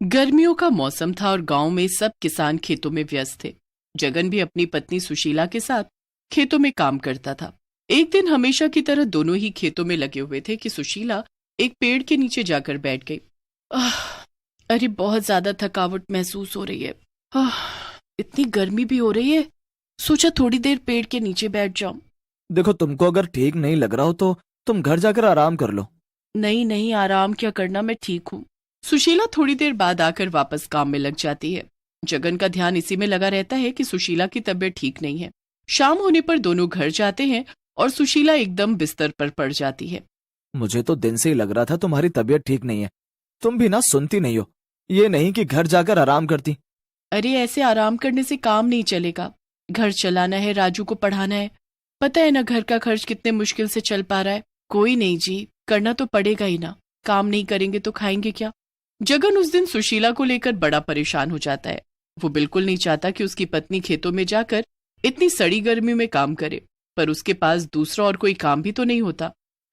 गर्मियों का मौसम था और गांव में सब किसान खेतों में व्यस्त थे। जगन भी अपनी पत्नी सुशीला के साथ खेतों में काम करता था। एक दिन हमेशा की तरह दोनों ही खेतों में लगे हुए थे कि सुशीला एक पेड़ के नीचे जाकर बैठ गई। अरे बहुत ज्यादा थकावट महसूस हो रही है। इतनी गर्मी भी हो रही है, सोचा थोड़ी देर पेड़ के नीचे बैठ जाऊं। देखो, तुमको अगर ठीक नहीं लग रहा हो तो तुम घर जाकर आराम कर लो। नहीं नहीं, आराम क्या करना, मैं ठीक हूँ। सुशीला थोड़ी देर बाद आकर वापस काम में लग जाती है। जगन का ध्यान इसी में लगा रहता है कि सुशीला की तबीयत ठीक नहीं है। शाम होने पर दोनों घर जाते हैं और सुशीला एकदम बिस्तर पर पड़ जाती है। मुझे तो दिन से ही लग रहा था तुम्हारी तबीयत ठीक नहीं है। तुम भी ना सुनती नहीं हो, ये नहीं कि घर जाकर आराम करती। अरे ऐसे आराम करने से काम नहीं चलेगा, घर चलाना है, राजू को पढ़ाना है। पता है ना घर का खर्च कितने मुश्किल से चल पा रहा है। कोई नहीं जी, करना तो पड़ेगा ही ना, काम नहीं करेंगे तो खाएंगे क्या। जगन उस दिन सुशीला को लेकर बड़ा परेशान हो जाता है। वो बिल्कुल नहीं चाहता कि उसकी पत्नी खेतों में जाकर इतनी सड़ी गर्मी में काम करे, पर उसके पास दूसरा और कोई काम भी तो नहीं होता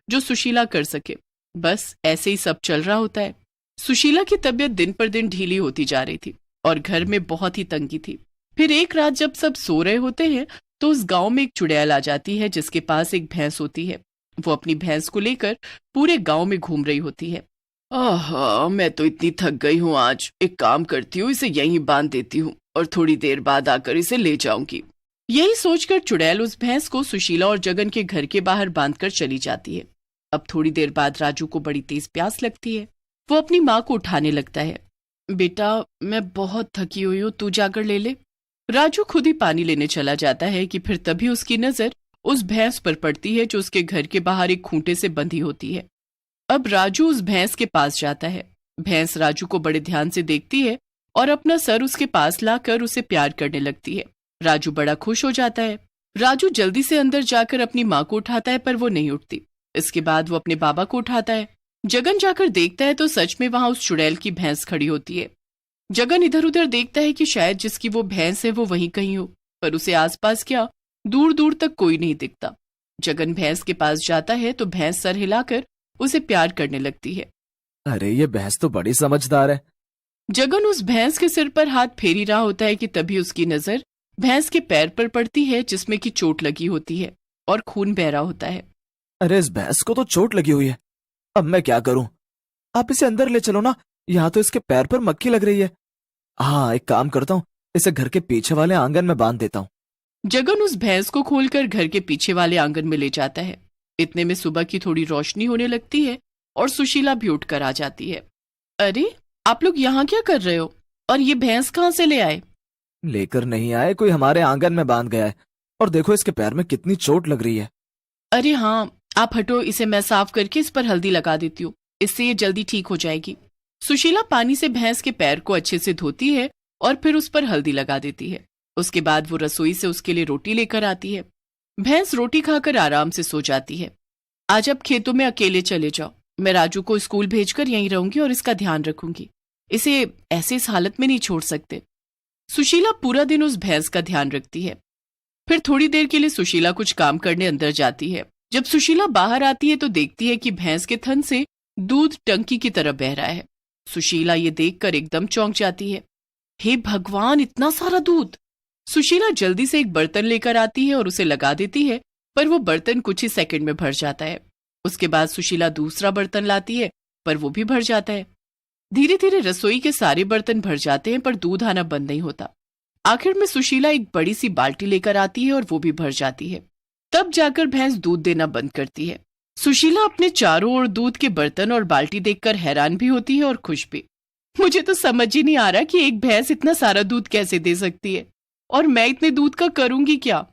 जो सुशीला कर सके। बस ऐसे ही सब चल रहा होता है। सुशीला की तबीयत दिन पर दिन ढीली होती जा रही थी और घर में बहुत ही तंगी थी। फिर एक रात जब सब सो रहे होते हैं तो उस गांव में एक चुड़ैल आ जाती है जिसके पास एक भैंस होती है। वो अपनी भैंस को लेकर पूरे गांव में घूम रही होती है। मैं तो इतनी थक गई हूँ आज, एक काम करती हूँ, इसे यहीं बांध देती हूँ और थोड़ी देर बाद आकर इसे ले जाऊंगी। यही सोचकर चुड़ैल उस भैंस को सुशीला और जगन के घर के बाहर बांधकर चली जाती है। अब थोड़ी देर बाद राजू को बड़ी तेज प्यास लगती है। वो अपनी माँ को उठाने लगता है। बेटा, मैं बहुत थकी हुई हूँ, तू जाकर ले ले। राजू खुद ही पानी लेने चला जाता है कि फिर तभी उसकी नजर उस भैंस पर पड़ती है जो उसके घर के बाहर एक खूंटे से बंधी होती है। अब राजू उस भैंस के पास जाता है। भैंस राजू को बड़े ध्यान से देखती है और अपना सर उसके पास लाकर उसे प्यार करने लगती है। राजू बड़ा खुश हो जाता है। राजू जल्दी से अंदर जाकर अपनी माँ को उठाता है पर वो नहीं उठती। इसके बाद वो अपने बाबा को उठाता है। जगन जाकर देखता है तो सच में वहां उस चुड़ैल की भैंस खड़ी होती है। जगन इधर उधर देखता है कि शायद जिसकी वो भैंस है वो वहीं कहीं हो, पर उसे आसपास क्या दूर दूर तक कोई नहीं दिखता। जगन भैंस के पास जाता है तो भैंस सर हिलाकर उसे प्यार करने लगती है। अरे ये भैंस तो बड़ी समझदार है। जगन उस भैंस के सिर पर हाथ फेरी रहा होता है कि तभी उसकी नजर भैंस के पैर पर पड़ती है जिसमें की चोट लगी होती है और खून बह रहा होता है। अरे इस भैंस को तो चोट लगी हुई है, अब मैं क्या करूं? आप इसे अंदर ले चलो ना, यहाँ तो इसके पैर पर मक्खी लग रही है। हाँ, एक काम करता हूँ, इसे घर के पीछे वाले आंगन में बांध देता हूँ। जगन उस भैंस को खोलकर घर के पीछे वाले आंगन में ले जाता है। इतने में सुबह की थोड़ी रोशनी होने लगती है और सुशीला भी उठकर आ जाती है। अरे आप लोग यहाँ क्या कर रहे हो, और ये भैंस कहाँ से ले आए? लेकर नहीं आए, कोई हमारे आंगन में बांध गया है, और देखो इसके पैर में कितनी चोट लग रही है। अरे हाँ, आप हटो, इसे मैं साफ करके इस पर हल्दी लगा देती हूँ, इससे ये जल्दी ठीक हो जाएगी। सुशीला पानी से भैंस के पैर को अच्छे से धोती है और फिर उस पर हल्दी लगा देती है। उसके बाद वो रसोई से उसके लिए रोटी लेकर आती है। भैंस रोटी खाकर आराम से सो जाती है। आज अब खेतों में अकेले चले जाओ, मैं राजू को स्कूल भेजकर यहीं रहूंगी और इसका ध्यान रखूंगी, इसे ऐसे इस हालत में नहीं छोड़ सकते। सुशीला पूरा दिन उस भैंस का ध्यान रखती है। फिर थोड़ी देर के लिए सुशीला कुछ काम करने अंदर जाती है। जब सुशीला बाहर आती है तो देखती है कि भैंस के थन से दूध टंकी की तरफ बह रहा है। सुशीला ये देखकर एकदम चौंक जाती है। हे भगवान, इतना सारा दूध! सुशीला जल्दी से एक बर्तन लेकर आती है और उसे लगा देती है, पर वो बर्तन कुछ ही सेकंड में भर जाता है। उसके बाद सुशीला दूसरा बर्तन लाती है, पर वो भी भर जाता है। धीरे धीरे रसोई के सारे बर्तन भर जाते हैं पर दूध आना बंद नहीं होता। आखिर में सुशीला एक बड़ी सी बाल्टी लेकर आती है और वो भी भर जाती है। तब जाकर भैंस दूध देना बंद करती है। सुशीला अपने चारों ओर दूध के बर्तन और बाल्टी देखकर हैरान भी होती है और खुश भी। मुझे तो समझ ही नहीं आ रहा कि एक भैंस इतना सारा दूध कैसे दे सकती है, और मैं इतने दूध का करूंगी क्या।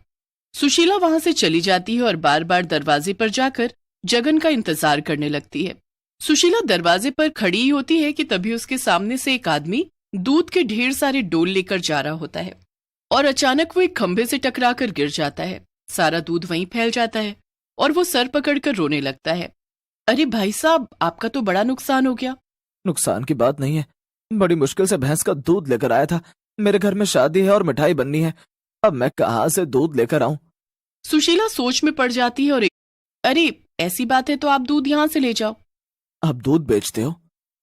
सुशीला वहां से चली जाती है और बार बार दरवाजे पर जाकर जगन का इंतजार करने लगती है। सुशीला दरवाजे पर खड़ी ही होती है कि तभी उसके सामने से एक आदमी दूध के ढेर सारे डोल लेकर जा रहा होता है और अचानक वो एक खंभे से टकराकर गिर जाता है। सारा दूध वहीं फैल जाता है और वो सर पकड़कर रोने लगता है। अरे भाई साहब, आपका तो बड़ा नुकसान हो गया। नुकसान की बात नहीं है, बड़ी मुश्किल से भैंस का दूध लेकर आया था। मेरे घर में शादी है और मिठाई बननी है, अब मैं कहाँ से दूध लेकर आऊं? सुशीला सोच में पड़ जाती है और अरे ऐसी बात है तो आप दूध यहाँ से ले जाओ। आप दूध बेचते हो?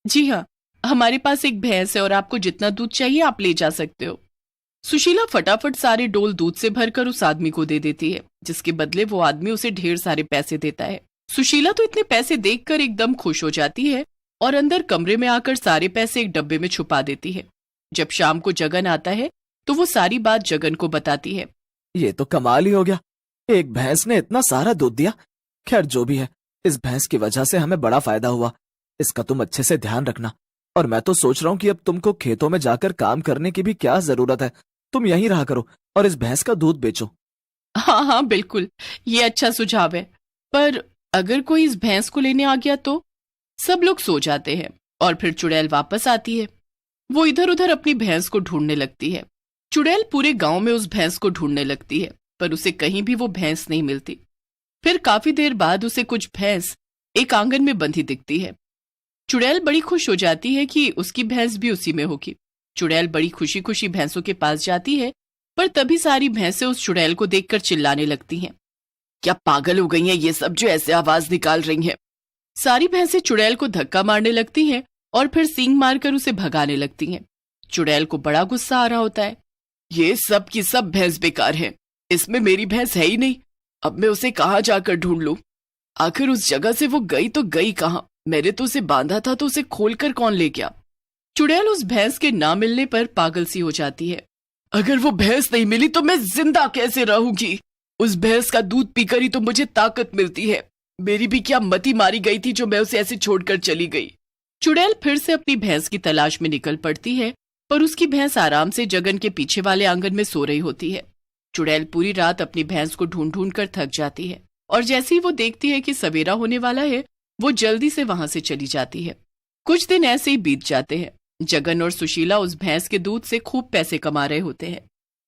जी हाँ, हमारे पास एक भैंस है और आपको जितना दूध चाहिए आप ले जा सकते हो। सुशीला फटाफट सारे डोल दूध से भरकर उस आदमी को दे देती है, जिसके बदले वो आदमी उसे ढेर सारे पैसे देता है। सुशीला तो इतने पैसे देखकर एकदम खुश हो जाती है और अंदर कमरे में आकर सारे पैसे एक डब्बे में छुपा देती है। जब शाम को जगन आता है तो वो सारी बात जगन को बताती है। ये तो कमाल ही हो गया, एक भैंस ने इतना सारा दूध दिया। खैर जो भी है, इस भैंस की वजह से हमें बड़ा फायदा हुआ, इसका तुम अच्छे से ध्यान रखना। और मैं तो सोच रहा हूँ कि अब तुमको खेतों में जाकर काम करने की भी क्या जरूरत है, तुम यहीं रहा करो और इस भैंस का दूध बेचो। हाँ हाँ बिल्कुल, ये अच्छा सुझाव है, पर अगर कोई इस भैंस को लेने आ गया तो? सब लोग सो जाते हैं और फिर चुड़ैल वापस आती है। वो इधर उधर अपनी भैंस को ढूंढने लगती है। चुड़ैल पूरे गांव में उस भैंस को ढूंढने लगती है, पर उसे कहीं भी वो भैंस नहीं मिलती। फिर काफी देर बाद उसे कुछ भैंस एक आंगन में बंधी दिखती है। चुड़ैल बड़ी खुश हो जाती है कि उसकी भैंस भी उसी में होगी। चुड़ैल बड़ी खुशी खुशी भैंसों के पास जाती है, पर तभी सारी भैंसें उस चुड़ैल को देखकर चिल्लाने लगती हैं। क्या पागल हो गई हैं ये सब जो ऐसे आवाज निकाल रही हैं? सारी भैंसें चुड़ैल को धक्का मारने लगती हैं और फिर सींग मारकर उसे भगाने लगती हैं। चुड़ैल को बड़ा गुस्सा आ रहा होता है। ये सब की सब भैंस बेकार है, इसमें मेरी भैंस है ही नहीं। अब मैं उसे कहाँ जाकर ढूंढ लूं? आखिर उस जगह से वो गई तो गई कहाँ? मैंने तो उसे बांधा था, तो उसे खोलकर कौन ले गया? चुड़ैल उस भैंस के ना मिलने पर पागल सी हो जाती है। अगर वो भैंस नहीं मिली तो मैं जिंदा कैसे रहूंगी? उस भैंस का दूध पीकर ही तो मुझे ताकत मिलती है। मेरी भी क्या मति मारी गई थी जो मैं उसे ऐसे छोड़कर चली गई। चुड़ैल फिर से अपनी भैंस की तलाश में निकल पड़ती है, पर उसकी भैंस आराम से जगन के पीछे वाले आंगन में सो रही होती है। चुड़ैल पूरी रात अपनी भैंस को ढूंढ ढूंढ कर थक जाती है और जैसे ही वो देखती है कि सवेरा होने वाला है, वो जल्दी से वहां से चली जाती है। कुछ दिन ऐसे ही बीत जाते हैं। जगन और सुशीला उस भैंस के दूध से खूब पैसे कमा रहे होते हैं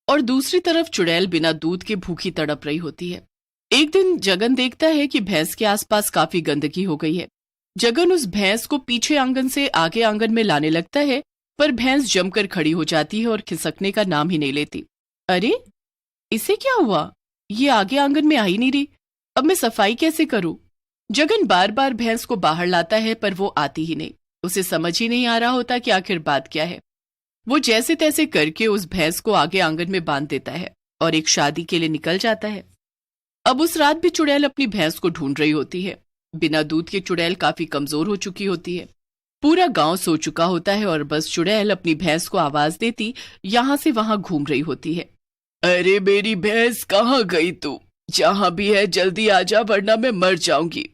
और दूसरी तरफ चुड़ैल बिना दूध के भूखी तड़प रही होती है। एक दिन जगन देखता है कि भैंस के आसपास काफी गंदगी हो गई है। जगन उस भैंस को पीछे आंगन से आगे आंगन में लाने लगता है, पर भैंस जमकर खड़ी हो जाती है और खिसकने का नाम ही नहीं लेती। अरे इसे क्या हुआ? ये आगे आंगन में आ ही नहीं रही, अब मैं सफाई कैसे करूं? जगन बार बार भैंस को बाहर लाता है, पर वो आती ही नहीं। उसे समझ ही नहीं आ रहा होता कि आखिर बात क्या है। वो जैसे तैसे करके उस भैंस को आगे आंगन में बांध देता है और एक शादी के लिए निकल जाता है। अब उस रात भी चुड़ैल अपनी भैंस को ढूंढ रही होती है। बिना दूध के चुड़ैल काफी कमजोर हो चुकी होती है। पूरा गांव सो चुका होता है और बस चुड़ैल अपनी भैंस को आवाज देती यहां से वहां घूम रही होती है। अरे मेरी भैंस कहाँ गई तू? जहां भी है जल्दी आजा, वरना मैं मर जाऊंगी।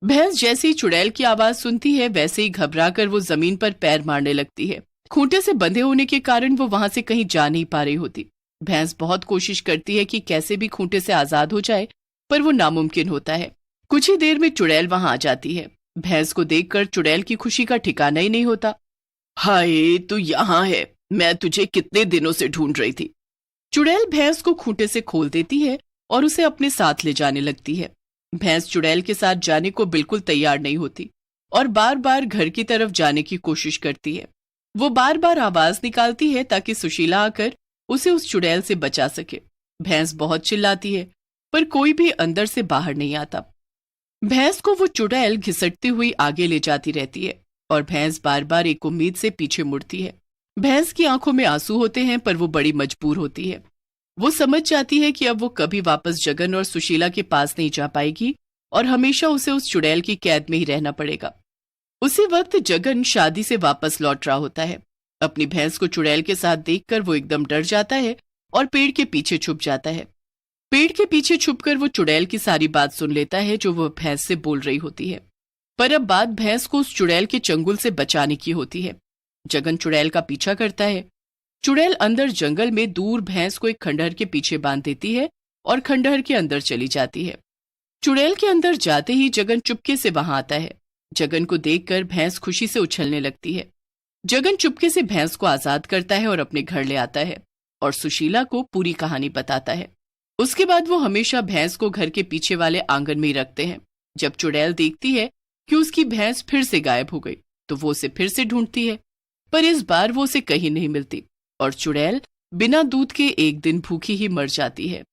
भैंस जैसे ही चुड़ैल की आवाज सुनती है, वैसे ही घबराकर वो जमीन पर पैर मारने लगती है। खूंटे से बंधे होने के कारण वो वहां से कहीं जा नहीं पा रही होती। भैंस बहुत कोशिश करती है कि कैसे भी खूंटे से आजाद हो जाए, पर वो नामुमकिन होता है। कुछ ही देर में चुड़ैल वहां आ जाती है। भैंस को देखकर चुड़ैल की खुशी का ठिकाना ही नहीं होता। हाय तू यहाँ है, मैं तुझे कितने दिनों से ढूंढ रही थी। चुड़ैल भैंस को खूंटे से खोल देती है और उसे अपने साथ ले जाने लगती है। भैंस चुड़ैल के साथ जाने को बिल्कुल तैयार नहीं होती और बार बार घर की तरफ जाने की कोशिश करती है। वो बार बार आवाज निकालती है ताकि सुशीला आकर उसे उस चुड़ैल से बचा सके। भैंस बहुत चिल्लाती है, पर कोई भी अंदर से बाहर नहीं आता। भैंस को वो चुड़ैल घिसटती हुई आगे ले जाती रहती है और भैंस बार बार एक उम्मीद से पीछे मुड़ती है। भैंस की आंखों में आंसू होते हैं, पर वो बड़ी मजबूर होती है। वो समझ जाती है कि अब वो कभी वापस जगन और सुशीला के पास नहीं जा पाएगी और हमेशा उसे उस चुड़ैल की कैद में ही रहना पड़ेगा। उसी वक्त जगन शादी से वापस लौट रहा होता है। अपनी भैंस को चुड़ैल के साथ देखकर वो एकदम डर जाता है और पेड़ के पीछे छुप जाता है। पेड़ के पीछे छुपकर वो चुड़ैल की सारी बात सुन लेता है जो वो भैंस से बोल रही होती है। पर अब बात भैंस को उस चुड़ैल के चंगुल से बचाने की होती है। जगन चुड़ैल का पीछा करता है। चुड़ैल अंदर जंगल में दूर भैंस को एक खंडहर के पीछे बांध देती है और खंडहर के अंदर चली जाती है। चुड़ैल के अंदर जाते ही जगन चुपके से वहां आता है। जगन को देखकर भैंस खुशी से उछलने लगती है। जगन चुपके से भैंस को आजाद करता है और अपने घर ले आता है और सुशीला को पूरी कहानी बताता है। उसके बाद वो हमेशा भैंस को घर के पीछे वाले आंगन में ही रखते हैं। जब चुड़ैल देखती है कि उसकी भैंस फिर से गायब हो गई, तो वो उसे फिर से ढूंढती है, पर इस बार वो उसे कहीं नहीं मिलती और चुड़ैल बिना दूध के एक दिन भूखी ही मर जाती है।